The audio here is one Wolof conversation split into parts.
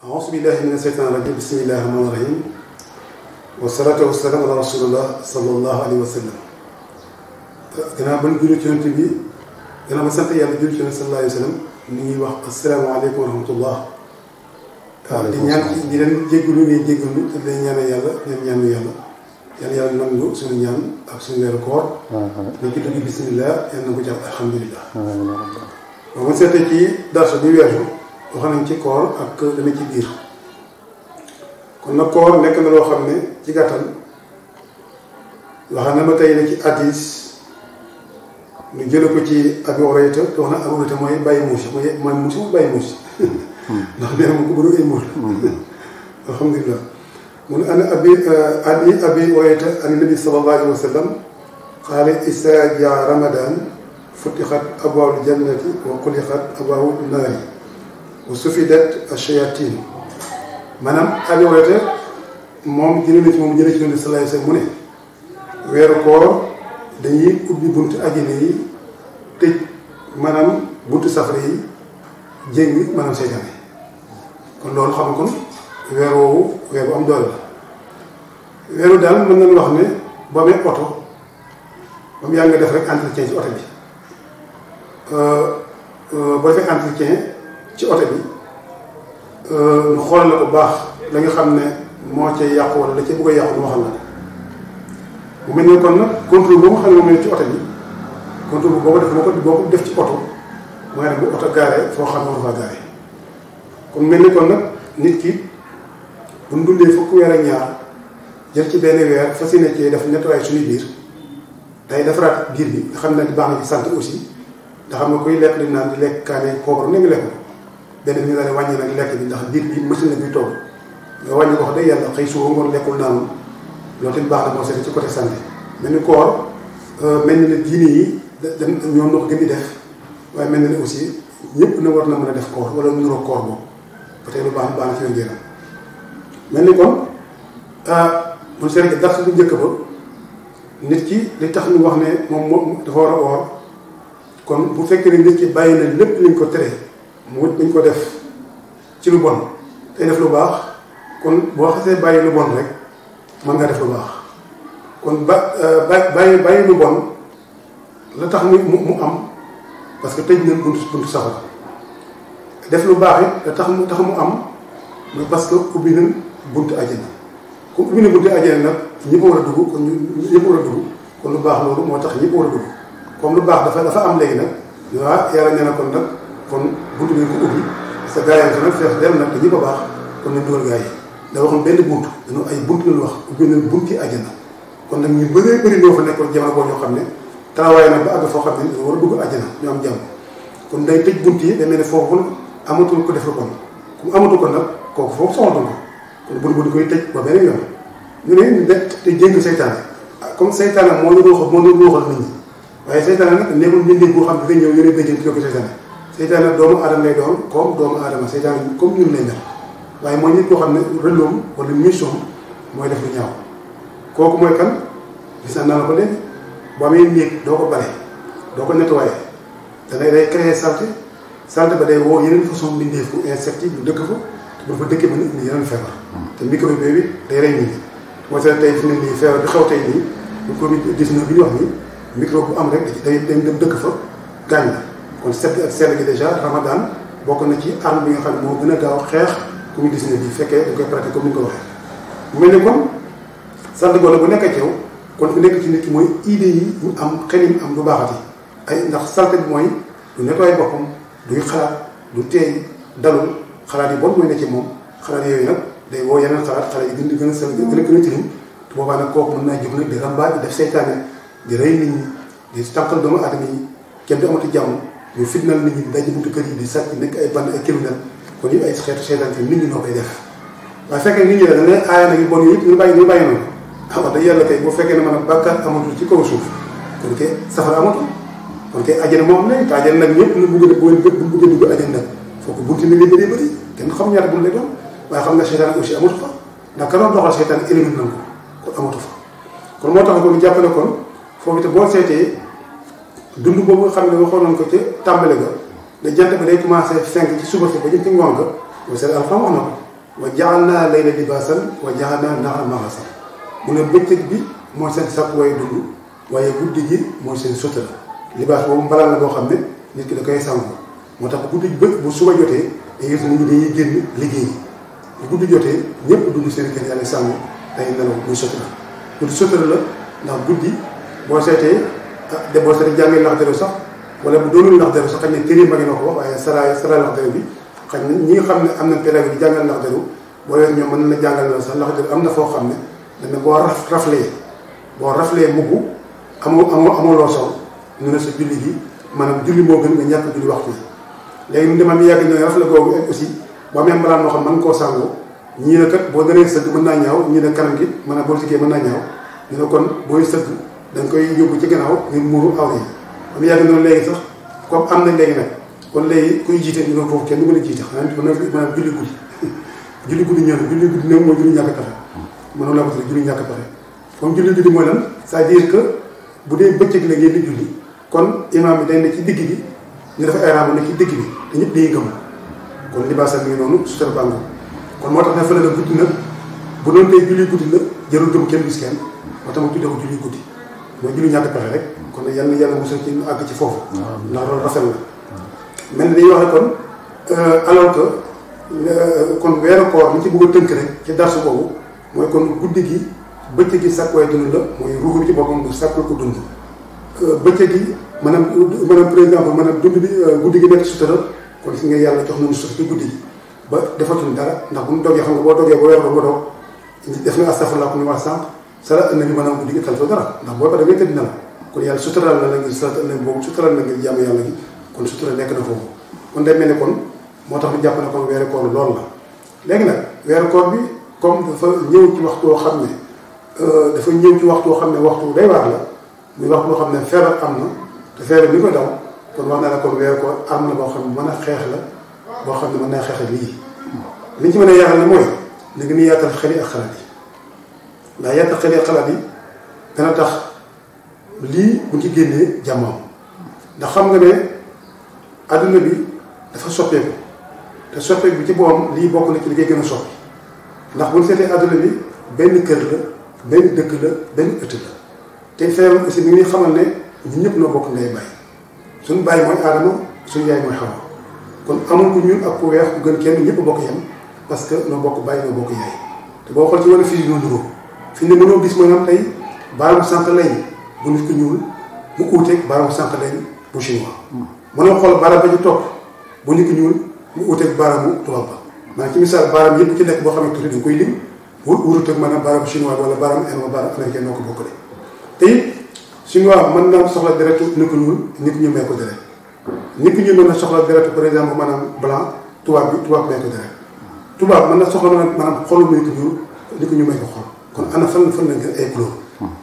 أعوذ بالله من الشيطان الرجيم بسم الله الرحمن الرحيم والصلاة والسلام على رسول الله صلى الله عليه وسلم. gannaaw ba ñu julli ci Yonent bi gannaaw ba sant yàlla julli ci Yonent sallallahu alayhi wa sallam ñu ngi wax asalaamaaleykum wa rahmatullah. waaw di ñaan di leen jéggalu ngay jéggalu te di leen ñaanal yàlla di leen ñaanu yàlla yàlla nangu suñu ñaan ak suñu weeru koor. ñu ci dugg bismillah yàlla na ko jàpp alhamdulilah. waaw ma seetee ci darsu bi weesu wax nañ ci koor ak dana ci biir kon nag koor nekk na loo xam ne ci gàttal wax na ma tey ne ci hadiis ñu jële ko ci Abi Hurayra te wax na Abu Hurayra mooy bàyyi muusi mooy muusi mooy bàyyi muusi ndax nee na ma ko bëri ay muur la alhamdulilah mu ne ana abi Hurayra an nabi sallallahu alayhi wa sallam qaala izaa jaa ramadan futixat abwaabul jannati wa xuliqat abwaabun naari wa sufidat ash-shayaatiin maanaam Abi Hurayra moom jëlee na ci moom jëlee ci Nabi sallallahu alayhi wa sallam mu ne weeru koor dañuy ubbi buntu àjjana yi tëj maanaam buntu safara yi jéng maanaam seytaane kon loolu xam nga kon weer woowu weer bu am doole la weeru daal mën nañu wax ne boo amee oto ba mu yaa nga def rek entretien ci oto bi boo defee entretien ci oto bi ñu xoolal la ko baax la nga xam ne moo cay yàqu wala la ca bëgg a yàqu ñu waxal la bu mel ni kon nag contrôle boo xam ne moom la ci oto bi contrôle boo ko def ci oto mooy nag bu oto gaaree foo xam ne war faa gaaree kon mel ni kon nag nit ki bu ñu dundee fukki weer ak ñaar jël ci benn weer fas yéene cee def nettoyage suñu biir day defaraat biir bi nga xam ne baax na ci santé aussi nga xam ne kuy lekk di naan di lekk kaane poobar ne nga lekk benn bi ñu daal di wàññi nag lekk bi ndax biir bi machine la buy togg nga wàññi ko wax dëgg yàlla xëy suba ngoon lekkul naanul loolu tamit baax na moo seet ci côté santé mel ni koor mel ni ne diine yi ñoom na ko gën di def waaye mel na ne aussi ñëpp na war na mën a def koor wala nuroo koor boobu peut-être lu baax na ci wér-gu-yaram mel ni kon mun seet dars bu njëkk ba nit ki li tax ñu wax ne moom dafa war a woor kon bu fekkee ne nit ki bàyyi na lépp liñ ko tere mu wut dañ ko def ci lu bon tey def lu baax kon boo xasee bàyyi lu bon rek mën nga def lu baax kon bàyyi lu bon la tax mu am parce que tëj nañ buntu safara def lu baax it la tax mu am mais parce que ubbi nañ buntu àjjana comme ubbi nañ buntu àjjana nag ñëpp war a dugg kon ñëpp war a dugg kon lu baax loolu moo tax ñëpp war a dugg comme lu baax dafa am léegi nag waaw yàlla nee na kon nag kon buntu bi ko ubbi parce que gaa yi nag fees dem nag te ñëpp a baax kon nañ dugal gaa yi da waxoon benn buntu dañoo ay buntu lañu wax ubbi nañ bunti àjjana kon nag ñu bëree bëri ñoo fa nekkoon jamono boo ñoo xam ne travail nag ba àgg foo xam ne dañoo war a dugg àjjana ñu am jàmm kon day tëj bunt yi day mel ne foofu amatul ko def lu bon comme amatul ko nag kooku foofu soxlatul ko kon bunt koy tëj ba beneen yoon ñu ne ñu te jéng seytaane comme seytaane moo ñu ruuxal nit ñi waaye seytaane nag nekkul mbindeef boo xam ne dañ ñëw yore béjjën ci ko seytaane seytaane doomu aadama lay doon comme doomu aadama seytaane comme ñun lay mel waaye mooy nit koo xam ne rëloom wala mission mooy def lu ñaaw kooku mooy kan gis naa la ko léegi boo amee néeg doo ko bare doo ko nettoyé day créer saleté ba day woo yeneen façon mbindeefu insectes yi bu dëkk fa te bu fa dëkkee mën a indi yeneen feebar te microbe bi day rey nit ñi moo tax tey fi ne nii feebar bi xew tey nii bu Covid-19 bi ñu wax nii microbe bu am rek day dem dëkk fa gaañ la kon set ak sell gi déjà Ramadan bokk na ci arme bi nga xam ne moo gën a gaaw xeex Covid-19 bi fekkee dañ koy pratiquer comme ni ñu ko waxee mu mel ni kon sant goona bu nekkee ci yow kon fi nekk ci nit ki mooy idée yi ñu am xel yi am du baaxati ay ndax salte bi mooy du nettoyé boppam duy xalaat du teey dalul xalaat yi bon mooy ne ci moom xalaat yooyu nag day woo yeneen xalaat xalaat yi gën a sell gën a tilim te boobaa nag kooku mën naa jóg nag di rambaaj di def seytaane di rey nit ñi di tànqal doomu aadama yi kenn du amati jàmm ñu fitnal nit ñi daj buntu kër yi di sàcc nekk ay band ay criminel kon yëpp ay xeetu seytaane nit ñi noo koy def waaye fekkee nit ñi la da ngay aaya nag yu bon yëpp ñu bàyyi noonu wax dëgg yàlla kay boo fekkee ne maanaam bàkkaar amatul ci kaw suuf kon kay safara amatul kon kay àjjana moo am léegi te àjjana nag ñëpp ñu bëgg a dugg àjjana nag foo ko bunti nag li bëri kenn xam ñaata bunt lay doon waaye xam nga seytaan aussi amatu fa ndax ka doon doxal seytaan élimine nañ ko kon amatu fa kon moo tax ko ñu jàppale kon foofu te boo seetee dund boobu nga xam ne waxoon nañ ko ca tàmbale ga ne jant bi day commencé fenk ci suba si ba jëm ci ngoon ga mooy seen alxam wax na ko wa ja'alnaa layla libaasan wa ja'alnaa nahaara ma'aasan mu ne bëccëg bi mooy seen sàkk way dund waaye guddi gi mooy seen sutura libaas boobu mbalaan la boo xam ne nit ki da koy sàngu moo tax bu guddi bu suba jotee day gis nit ñi dañuy génn liggéey bu guddi jotee ñëpp dugg seen kër yàlla sàngu day nelaw muy sutura guddi sutura la ndax guddi boo seetee de boo seetee jàngee lax dara sax wala bu doonul lax dara sax xañ ne téere ma ngi na ko wax waaye sara lax dara bi xañ na ñi nga xam ne am na pédagogie bi jàngal lax dara boo leen ñoom mën na la jàngal la sax lax dara am na foo xam ne dana boo raflee mugg amoo loo sol ñu ne sa julli gi maanaam julli moo gën nga ñàkk julli waxtu yi léegi ñu demal mi yàgg ñoo rafle googu aussi boo amee mbalaan moo xam mën koo sàngoo ñii ne kat boo gënee sëgg mën naa ñaaw ñii ne kanam gi maanaam boo sikkee mën naa ñaaw ñu ne kon booy sëgg da nga koy yóbbu ci gannaaw ngir muuru aw yi am yàgg noonu léegi sax comme am na léegi nag kon léegi kuy jiite ñu ne foofu kenn du mën a jiite xanaa maanaam julli guddi julli guddi ñëw julli guddi néew mooy julli ñàkk pexe mënoo la ko tudd julli ñàkk pexe comme julli guddi mooy lan c'est-à-dire que bu dee bëccëg la ngeen di julli kon imaam bi day ne ci digg bi ñu dafa ay raam ne ci digg bi te ñëpp dañuy gëm kon libaasam mi ngi noonu sutura bàngo kon moo tax ne fële na guddi na bu doon tey julli guddi la jarul gëm kenn gis kenn moo tax ma tuddee ko julli guddi mooy julli ñàkk pexe rek kon nag yàlla yàlla mosal ci ñu àgg ci foofu ndax loolu rafet la mel ni dañuy wax ne kon alors que kon weeru koor li ci bëgg a tënk rek ci darsu boobu mooy kon guddi gi bëccëg gi sàkk waaye dund la mooy ruuxu bi ci boppam du sàkkul ko dund bëccëg gi maanaam par exemple maanaam dund bi guddi gi nekk sutura kon si nga yàlla jox nañu sutura ci guddi gi ba defatuñ dara ndax bu ñu dogee xam nga boo dogee ba weer ba nga doog def nga astafurlah ko ñu wax sànq sala ëllëg bi maanaam guddi gi tal fa dara ndax boo ko da ngay tëdd na la kon yàlla sutural na la ngir salat ëllëg boobu sutural na ngir jàmm yàlla gi kon sutura nekk na foofu kon day mel ne kon moo tax ñu jàpp ne kon weeru koor loolu la léegi nag weeru koor bi comme dafa ñëw ci waxtu woo xam ne dafa ñëw ci waxtu woo xam ne waxtu day waar la muy waxtu boo xam ne feebar am na te feebar bi ko daw kon wax naa la kon weeru koor am na boo xam ne mën a xeex la boo xam ne mën naa xeex lii li ñu ci mën a yaatal ne mooy li gën a yaatal xel yi ak xalaat yi ndax yaatal xel yi ak xalaat yi dana tax lii bu ci génnee jàmmam ndax xam nga ne adduna bi dafa soppeeku te soppeeku bi ci boppam lii bokk na ci li koy gën a soppi ndax bu ñu seetee adduna bi benn kër la benn dëkk la benn ëtt la te feebar aussi mi ngi xamal ne ñun ñëpp noo bokk ndey bàyyi suñu bàyyi mooy aadama suñu yaay mooy xawa kon amul ku ñuul ak ku weex ku gën kenn ñëpp bokk yem parce que noo bokk bàyyi noo bokk yaay te boo xool ci wàllu physique noo niroo fi ne mënoo gis maanaam tey baaramu sànq lañ bu nit ku ñuul mu uuteeg baaramu sànq lañ bu chinois mënoo xool baaraam ba ci topp bu nit ku ñuul mu uuteeg baaraamu tubaab ba maanaam ci misaal baaraam yëpp ci nekk boo xam ne tuuti dañ koy lim wurut ak maanaam baaraam chinois wala baaraam en wala baaraam américain noo ko bokkale te it chinois mën naa soxla deretu nit ku ñuul nit ku ñuul may ko deret nit ku ñuul mën na soxla deretu par exemple maanaam blanc tubaab may ko deret tubaab mën na soxla maanaam xolu nit ku ñuul nit ku ñuul may ko xol kon ana fan la ngeen ay couleur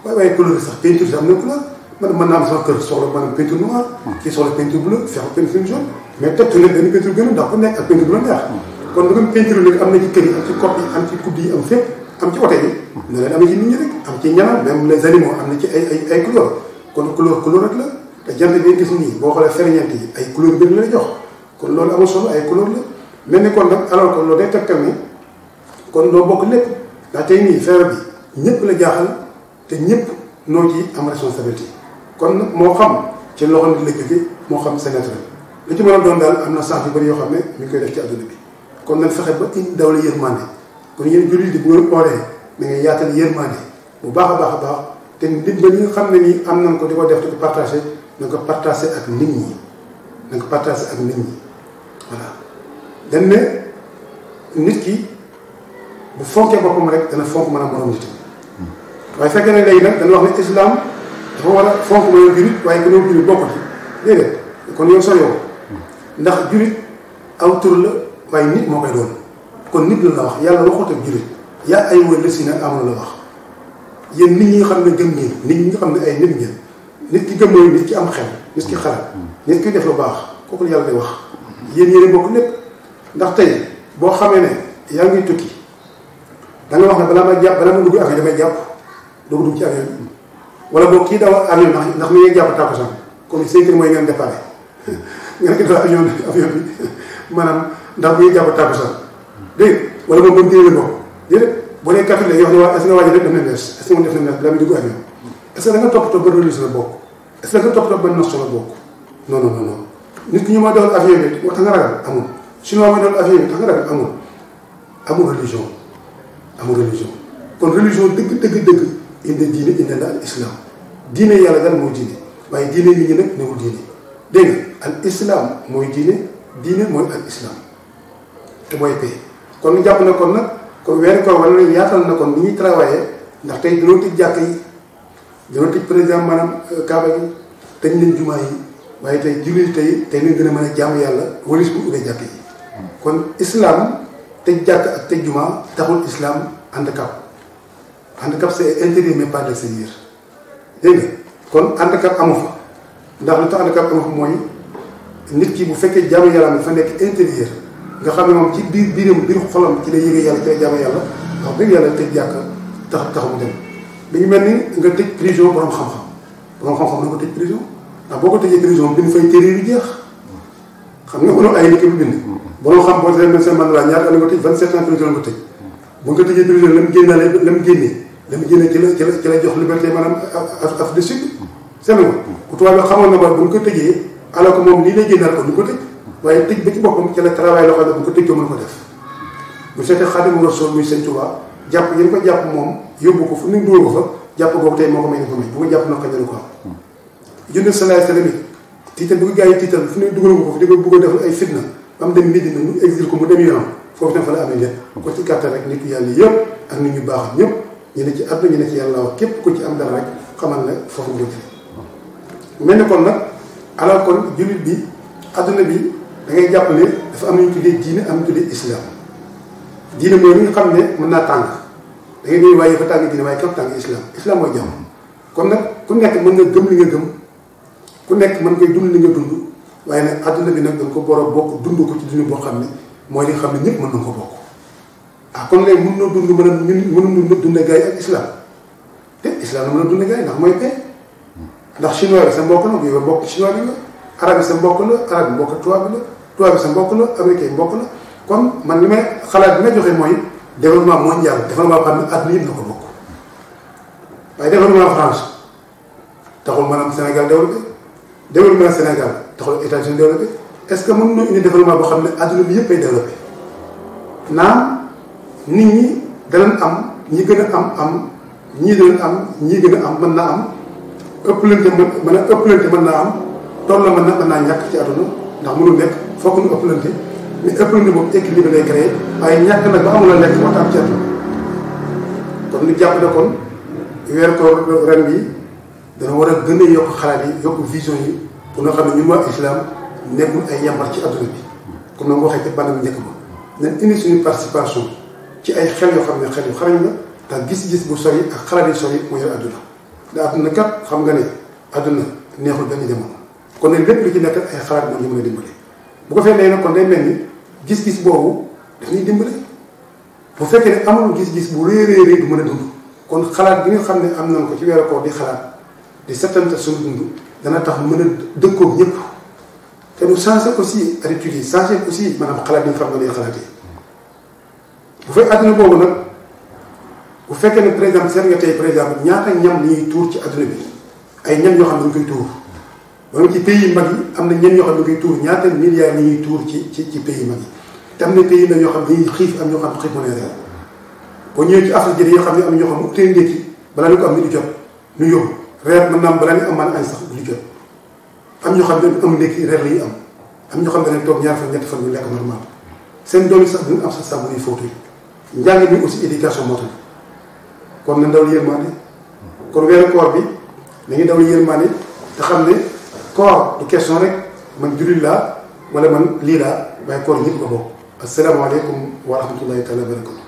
waaye couleur yi sax peinture si am na couleur man mën naa am sama kër soxla maanaam peinture noire kii soxla peinture bleue fexe peinture jaune mais teg ci benn peinture gën a ndax ku nekk ak peinture bu la neex kon lu gën peinture léegi am na ci kër yi am ci kopp yi am ci kudd yi am fépp am ci oto yi ne leen am ci nit ñi rek am ci ñanam même les animaux am na ci ay couleur kon couleur rek la te jant bi gis nii boo xoolee ferñeent yi ay couleur bi la jox kon loolu amul solo ay couleur la mel ni kon nag alors que loolu day tegtal ni kon doo bokk lépp ndax tey nii feebar bi ñëpp la jaaxal te ñëpp noo ci am responsabilité kon nag moo xam ci loxo nit la jóge moo xam c'est naturel li ci mën a doon daal am na sant yu bëri yoo xam ne ñu ngi koy def ci adduna bi kon nañ fexe ba indi daw la yërmande kon yéen jullit di bu ngeen ooree na ngay yaatal yërmande bu baax a baax te ndimbal yi nga xam ne nii am nañ ko di ko def di ko partagé na nga ko partagé ak nit ñi na nga ko partagé ak nit ñi voilà dañ ne nit ki bu fonkee boppam rek dana fonk mën a morom nit waaye fekkee ne léegi nag dañu wax ne islam dafa war a fonk mën a jurit waaye ku ñëw jurit bokk ci déedéet kon yow soo yow ndax jurit aw tur la waaye nit moo koy doon kon nit la wax yàlla waxut ak jurit yaa ay wër la si nag amul la wax yéen nit ñi nga xam ne gëm ngeen nit ñi nga xam ne ay nit ngeen nit ki gëm mooy nit ki am xel nit ki xalaat nit ki def lu baax kooku yàlla day wax yéen yéen bokk lépp ndax tey boo xamee ne yaa ngi tukki da nga wax ne balaa ma dugg avion damay jàpp doo dugg ci avion bi wala boog kii daw avion ndax mi ngi jàpp tàkkusaan comme 5 heures mooy ngeen départ nga nekk daw avion bi maanaam ndax mi ngi jàpp tàkkusaan dégg wala moom ba mu bokk déedéet boo nee 4 heures yoo xam ne waa est-ce que waa ji def na nees est-ce que moom def na nees balaa muy dugg avion est-ce que da nga toppatoo ba religion la bokk est-ce que da nga toppatoo ba nation la bokk non non non nit ki ñu ma dawal avion bi wax nga ragal amul chinois ma dawal avion bi tax nga ragal amul religion kon religion dëgg indi diine indi na al islam diine yàlla dal mooy diine waaye diine nit ñi nag newul diine dégg nga al islam mooy diine mooy al islam te mooy paix kon ñu jàpp na kon nag kon weeru koor wala yaatal na kon ni ñuy travailler ndax tey dañoo tëj jàkk yi dañoo tëj président maanaam kaaba gi tëj nañ jumaa yi waaye tey jullit tey nañ gën a mën a jaamu yàlla walis bu ubbee jàkk yi kon islam tëj jàkk ak tëj jumaa taxul islam handicap c'est intérieur mais pas l'extérieur dégg nga kon handicap amu fa ndax lu tax handicap amu fa mooy nit ki bu fekkee jaamu yàlla dafa nekk intérieur nga xam ne moom ci biir xolam ci lay yëgee yàlla ci lay jaamu yàlla wax dëgg yàlla tëj jàkk taxu mu dem dañu mel ni nga tëj prison borom xam-xam na ko tëj prison ndax boo ko tëjee prison bind fay téere yu jeex xam nga mënoo ay nit ki bu bind borom xam boo seen seen man la ñaata la nga tëj 27 ans prison nga tëj bu nga tëjee prison la mu génnee ci la jox liberté maanaam af de sud seen nga bu tubaab bi xamoon na ba bu ñu ko tëjee alors que moom lii lay génnaal ko du ko tëj waaye tëj ba ci boppam ci la travail loo xam ne bu ko tëjoo mën ko def bu seetee Xaadimu Rasuul muy Sëñ Tuubaa jàpp yéen ko jàpp moom yóbbu ko fu ñu dugal ko fa jàpp googu tey moo ko may ni ko may bu ko jàpp na ko ko am junne salaay salaam yi tiital bu ko gars yi tiital fu ñu dugal ko fa di ko bëgg a def ay fitna am dem Medina mu exil ko mu dem yoonam foofu tam fa la amee lépp ko ci gàttal rek nit yàlla yëpp ak nit ñu baax ñëpp ñu ne ci àdduna ñu ne ci yàlla wax képp ku ci am dara rek xamal ne foofu nga jëlee mel ni kon nag alors kon jullit bi àdduna bi da ngay jàpp ne dafa am ñu tuddee diine am ñu tuddee islam diine mooy li nga xam ne mën naa tàng da ngay ñëw waaye fa tàng diine waaye képp tàng islam mooy jàmm kon nag ku nekk mën nga gëm li nga gëm ku nekk mën ngay dund li nga dund waaye nag àdduna bi nag dañ ko borom bokk dund ko ci dund boo xam ne mooy li nga xam ne ñëpp mën nañ ko bokk kon léegi mën noo dund mën a dundee gars yi ak islam te islam la mën a dundee gars yi ndax mooy paix ndax chinois bi sa mbokk la bu yow mbokk chinois bi la arabe bi sa mbokk la arabe bi mbokk tubaab bi la tubaab bi sa mbokk la américain mbokk la kon man li may xalaat bi may joxe mooy développement mondial développement xam ne àdduna yëpp na ko bokk waaye développement France taxul maanaam Sénégal développement Sénégal taxul États-Unis développé est-ce que mën noo indi développement boo xam ne àdduna bi yëpp ay développé naam nit ñi danañ am ñi gën a am ñii danañ am ñii gën a am mën naa am ëppalante mën naa am toll la mën naa ñàkk ci àdduna ndax mënul nekk fokk nu ëppalante mais ëppalante boobu équilibre lay créé waaye ñàkk nag ba amul la lekk moo tax am ci àdduna kon ñu jàpp ne kon weer koor ren bi dana war a gën a yokk xalaat yi yokk vision yi pour nga xam ne ñun waa islam nekkul ay yambar ci àdduna bi comme na nga waxee ci banam njëkk ba nañ indi suñu participation ci ay xel yoo xam ne xel yu xarañ la ndax gis-gis bu sori ak xalaat yu sori moo yor àdduna ndax àdduna kat xam nga ne àdduna neexul benn jamono kon nag lépp lu ci nekk ay xalaat moo ñu mën a dimbale bu ko fekkee nag kon day mel ni gis-gis boobu daf ñuy dimbale bu fekkee ne amul gis-gis bu rëy du mën a dund kon xalaat bi nga xam ne am nañ ko ci weeru koor di xalaat di settante suñu dund dana tax mën a dëkkoog ñëpp te du changer aussi attitude yi changer aussi maanaam xalaat yi nga xam ne lay xalaatee bu fekk àdduna boobu nag bu fekkee ne par exemple seet nga tey par exemple ñaata ñam li ñuy tuur ci àdduna bi ay ñam yoo xam ne dañ koy tuur ba nga ci pays yu mag yi am na ñenn yoo xam ne dañ koy tuur ñaata milliards li ñuy tuur ci pays yu mag yi te am na pays nag yoo xam ne dañuy xiif am ñoo xam ne xiif monétaire boo ñëwee ci Afrique yi yoo xam ne am na ñoo xam ne mu teel ndékki balaa ñu ko am ni du jot ñu yóbbu reer mën naa am balaa ñu am man añ sax du jot am ñoo xam ne am ndékki reer la ñuy am ñoo xam ne dañ toog ñaar fan ñetti fan ñu lekk normal seen doom yi sax duñu am sax sax bu ñuy fóotu yi njàng bi aussi éducation moo tax kon nañ dawal yërmaande kon weeru koor bi nañu dawal yërmaande te xam ne koor du question rek man jullit laa wala man lii laa waaye koor ñëpp ko bokk asalaamaaleykum wa rahmatullahi taala wa barakatu